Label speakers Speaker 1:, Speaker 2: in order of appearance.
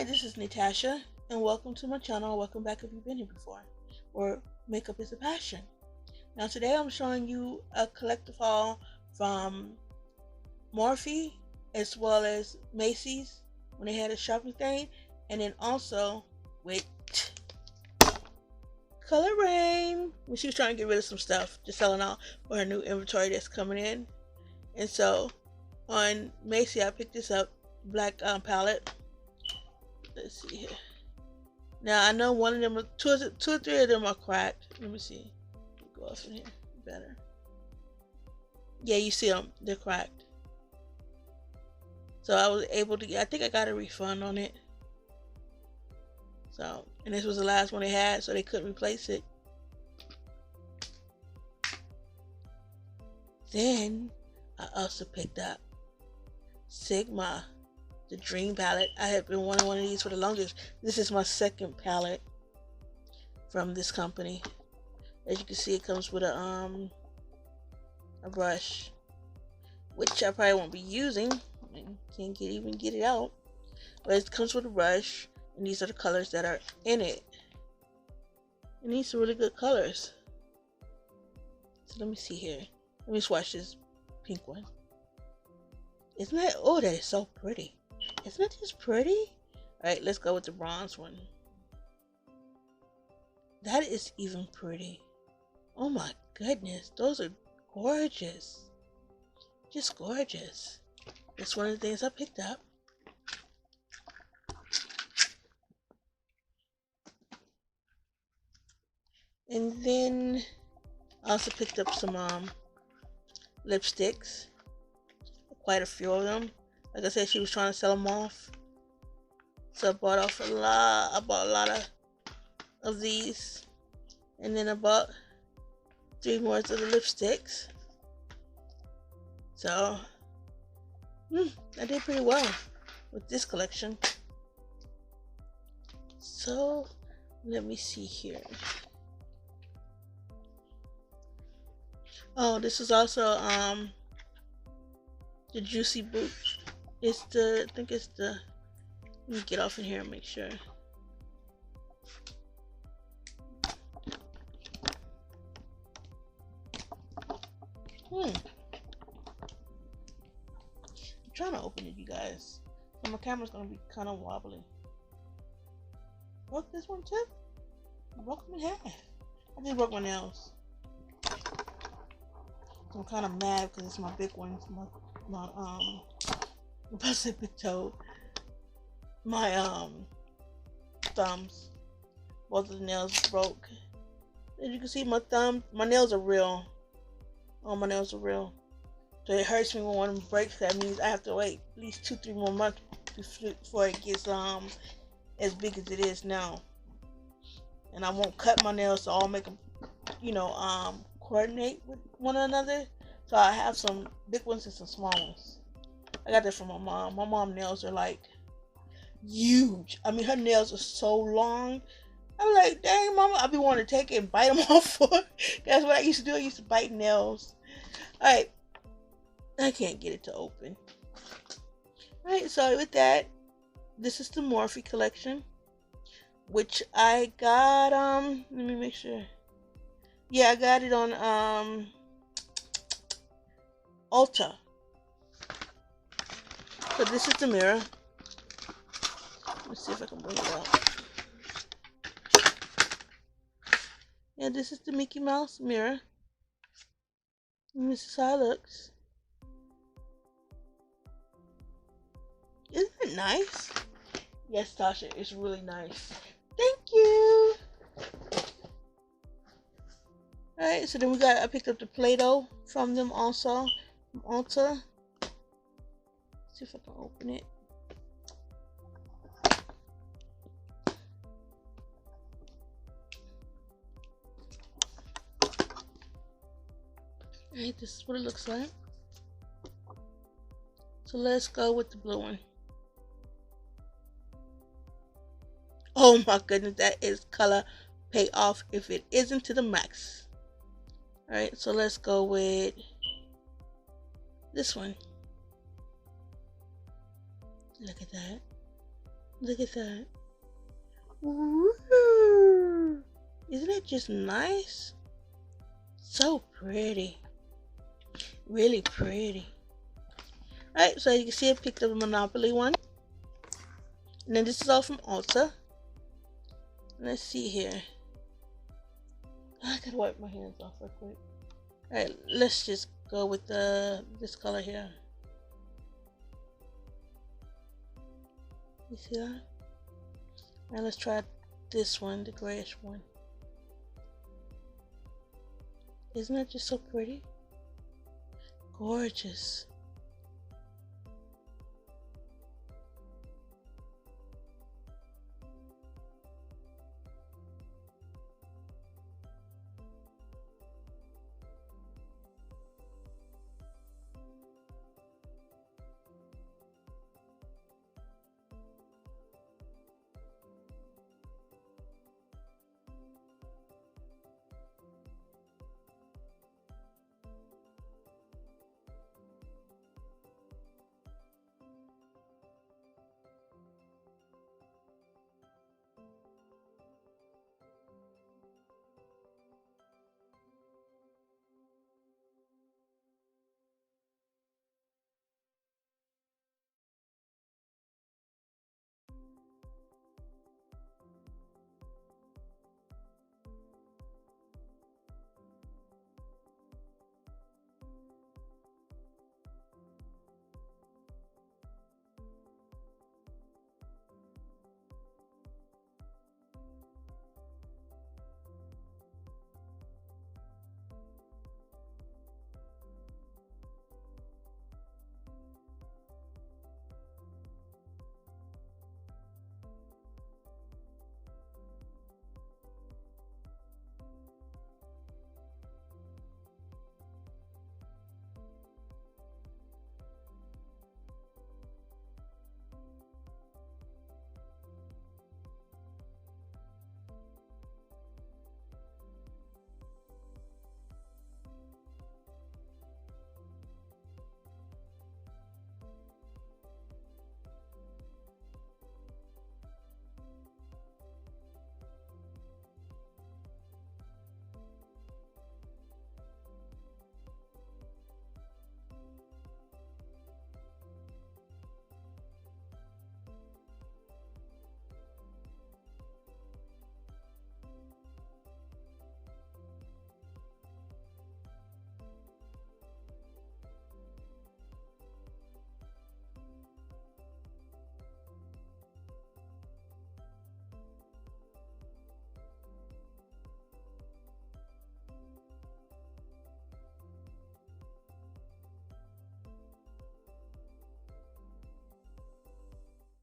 Speaker 1: Hi, this is Natasha, and welcome to my channel. Welcome back if you've been here before, where makeup is a passion. Now today I'm showing you a collective haul from Morphe as well as Macy's when they had a shopping thing, and then also with Coloured Raine when she was trying to get rid of some stuff, just selling out for her new inventory that's coming in. And so on Macy I picked this up, black palette. Let's see here. Now I know one of them, two or three of them are cracked. Let me see. Go off in here better. Yeah, you see them. They're cracked. So I was able to get. I think I got a refund on it. So, and this was the last one they had, so they couldn't replace it. Then I also picked up Sigma, the Dream palette. I have been wanting one of these for the longest. This is my second palette from this company. As you can see, it comes with a brush, which I probably won't be using. I can't even get it out. But it comes with a brush, and these are the colors that are in it. And these are really good colors. So let me see here. Let me swatch this pink one. Isn't that? Oh, that is so pretty. Isn't it just pretty? Alright, let's go with the bronze one. That is even pretty. Oh my goodness, those are gorgeous. Just gorgeous. That's one of the things I picked up. And then I also picked up some lipsticks. Quite a few of them. Like I said, she was trying to sell them off, so I bought off a lot. I bought a lot of these, and then I bought 3 more of the lipsticks. So I did pretty well with this collection. So let me see here. Oh, this is also the Juicy Boot. It's the, I think it's the, let me get off in here and make sure. I'm trying to open it, you guys. So my camera's gonna be kind of wobbly. Broke this one too? I broke them in half. I just broke my nails. So I'm kind of mad because it's my big one. It's my I'm about to say big toe. My thumbs. Both of the nails broke. As you can see, my nails are real. All my nails are real. So it hurts me when one of them breaks. That means I have to wait at least 2-3 more months before it gets as big as it is now. And I won't cut my nails, so I'll make them, coordinate with one another. So I have some big ones and some small ones. I got that from my mom. My mom's nails are like huge. I mean, her nails are so long. I'm like, dang, mama, I be wanting to take it and bite them off for her. That's what I used to do. I used to bite nails. Alright. I can't get it to open. Alright, so with that, this is the Morphe collection, which I got, let me make sure. Yeah, I got it on, Ulta. So this is the mirror. Let's see if I can bring it out. Yeah, this is the Mickey Mouse mirror. And this is how it looks. Isn't it nice? Yes, Tasha, it's really nice. Thank you. Alright, so then I picked up the Play-Doh from them also, from Ulta. Let's see if I can open it. Alright, this is what it looks like. So let's go with the blue one. Oh my goodness, that is color payoff if it isn't to the max. Alright, so let's go with this one. Look at that. Look at that. Woo! Isn't it just nice? So pretty. Really pretty. Alright, so you can see I picked up a Monopoly one. And then this is all from Ulta. Let's see here. I gotta wipe my hands off real quick. Alright, let's just go with this color here. You see that? Now let's try this one, the grayish one. Isn't that just so pretty? Gorgeous.